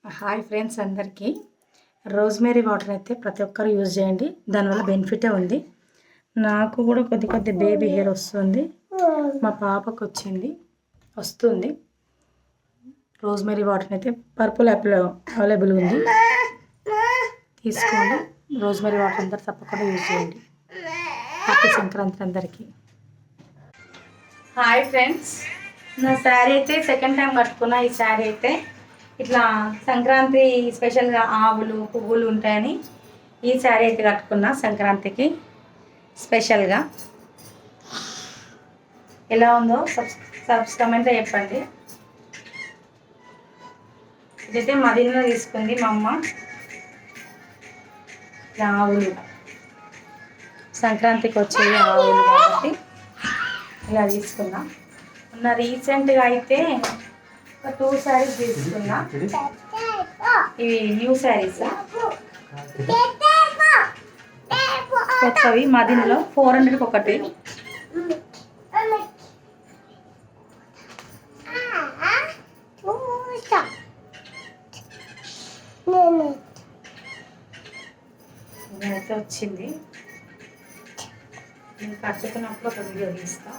Hi friends అందరికీ rosemary water అయితే ప్రతి ఒక్కరు యూజ్ చేయండి. దానివల్ల బెనిఫిటే ఉంది. నాకు కూడా కొద్ది బేబీ హెయిర్ వస్తుంది, మా పాపకు వస్తుంది. రోజ్మేరీ వాటర్ అయితే పర్పుల్ యాప్లో అవైలబుల్ ఉంది, తీసుకోండి. రోజ్మేరీ వాటర్ అందరు తప్పకుండా యూజ్ చేయండి. హ్యాపీ సంక్రాంతి అందరికీ. హాయ్ ఫ్రెండ్స్, నా శారీ అయితే సెకండ్ టైం కట్టుకున్నా. ఈ శారీ అయితే ఇట్లా సంక్రాంతి స్పెషల్గా ఆవులు పువ్వులు ఉంటాయని ఈ శారీ అయితే కట్టుకున్నా సంక్రాంతికి స్పెషల్గా. ఎలా ఉందో కమెంట్లో చెప్పండి. ఇదైతే మదీనలో తీసుకుంది మా అమ్మ. ఆవులు సంక్రాంతికి వచ్చేవి ఆవులు కాబట్టి ఇలా తీసుకున్నా. రీసెంట్గా అయితే 2 శారీస్ తీసుకున్నా. ఇవి న్యూ శారీస్ కొత్తవి, మదీనలో 400కి ఒకటి. ఇదైతే వచ్చింది. నేను కట్టుకున్నప్పుడు ఒక వీడియో తీస్తా.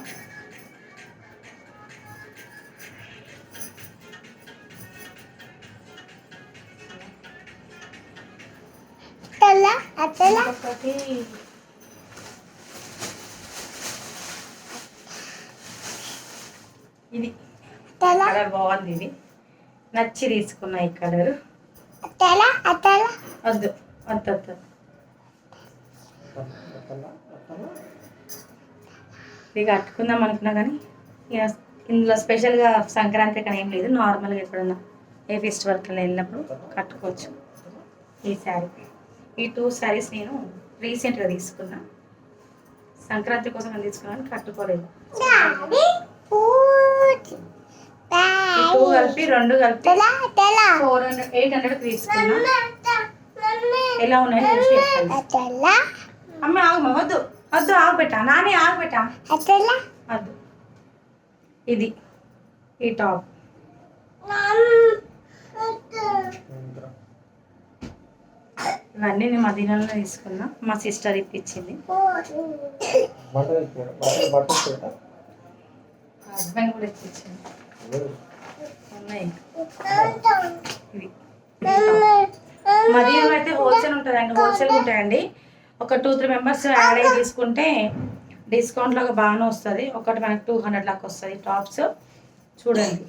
ఒకటి ఇది కలర్ బాగుంది, ఇది నచ్చి తీసుకున్నా. ఈ కలర్ వద్దు వద్దు వద్దు. ఇది కట్టుకుందాం అనుకున్నా కానీ ఇందులో స్పెషల్గా సంక్రాంతి కానీ ఏం లేదు. నార్మల్గా ఎప్పుడన్నా ఏ ఫెస్టివల్కి వెళ్ళినప్పుడు కట్టుకోవచ్చు. ఈ శారీ, ఈ 2 శారీస్ నేను రీసెంట్గా తీసుకున్నా. సంక్రాంతి కోసం నేను తీసుకున్నాను, కట్టుకోలేదు. 2 కలిపి 2 కలిపి 800కి తీసుకున్నా. ఎలా ఉన్నాయో చూసి చెప్పండి. అమ్మ ఆగమ్మ, వద్దు వద్దు, ఆగబెట్టా నాని, ఆగబెట్టా వద్దు. ఇది ఈ టాప్ ఇవన్నీ నేను మదీనాలో తీసుకున్నా. మా సిస్టర్ ఇప్పించింది. హస్బెండ్ కూడా ఇప్పించింది. ఉన్నాయి ఇవి. మదీనాలో అయితే హోల్సేల్ ఉంటుందండి, హోల్సేల్గా ఉంటాయండి. ఒక 2-3 మెంబర్స్ యాడ్ అయ్యి తీసుకుంటే డిస్కౌంట్లో బాగానే వస్తుంది. ఒకటి మనకి 200 లాగా వస్తుంది టాప్స్. చూడండి,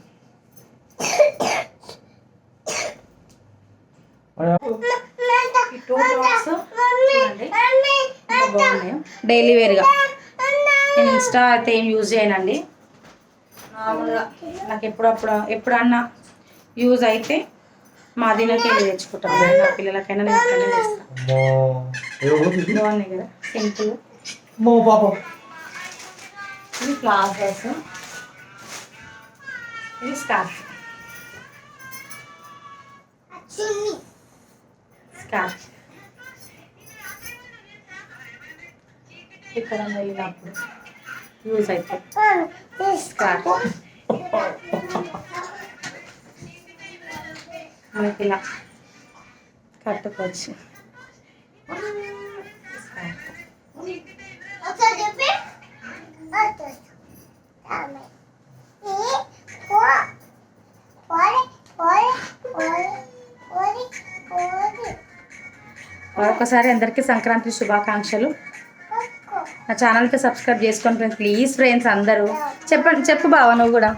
ఈ 2 టాప్స్ చూడండి బాగున్నాయి. డైలీ వేర్గా నేను ఇన్స్టా అయితే ఏం యూజ్ చేయనండి. నార్మల్గా నాకు ఎప్పుడన్నా యూజ్ అయితే మదీనాకి వెళ్ళి తెచ్చుకుంటాను. నా పిల్లలకైనా నేను అక్కడనే తెస్తాను. బాగున్నాయి కదా, సింపుల్. ఇది ప్లాజోస్, ఇది స్కార్ఫ్. ఇక్కడ వెళ్ళినప్పుడు యూజ్ అవుతుంది స్కార్ఫ్. మనకి ఇలా కట్టుకోవచ్చు. మరొకసారి అందరికీ సంక్రాంతి శుభాకాంక్షలు. నా ఛానల్కి సబ్స్క్రైబ్ చేసుకోండి ఫ్రెండ్స్, ప్లీజ్ ఫ్రెండ్స్ అందరూ. చెప్పు బావా, నువ్వు కూడా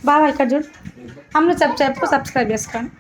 బావా ఇక్కడ చూడు. అమ్మ చెప్పు సబ్స్క్రైబ్ చేసుకోండి.